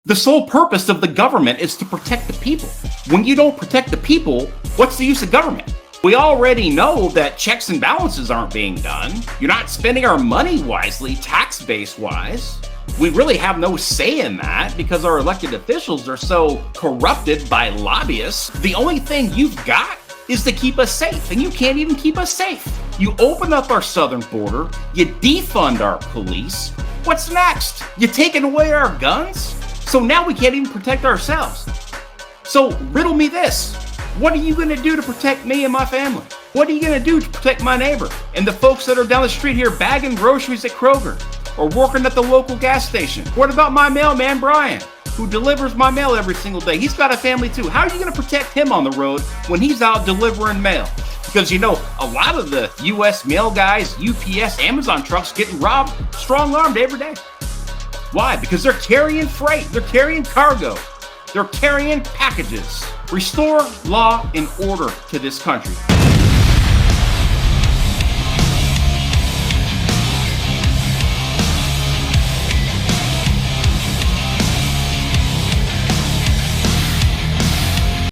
The sole purpose of the government is to protect the people. When you don't protect the people, what's the use of government? We already know that checks and balances aren't being done. You're not spending our money wisely, tax base wise. We really have no say in that because our elected officials are so corrupted by lobbyists. The only thing you've got is to keep us safe, and you can't even keep us safe. You open up our southern border, you defund our police. What's next? You taking away our guns? So now we can't even protect ourselves. So riddle me this. What are you gonna do to protect me and my family? What are you gonna do to protect my neighbor and the folks that are down the street here bagging groceries at Kroger or working at the local gas station? What about my mailman, Brian, who delivers my mail every single day? He's got a family too. How are you gonna protect him on the road when he's out delivering mail? Because a lot of the US mail guys, UPS, Amazon trucks getting robbed, strong-armed every day. Why? Because they're carrying freight, they're carrying cargo, they're carrying packages. Restore law and order to this country.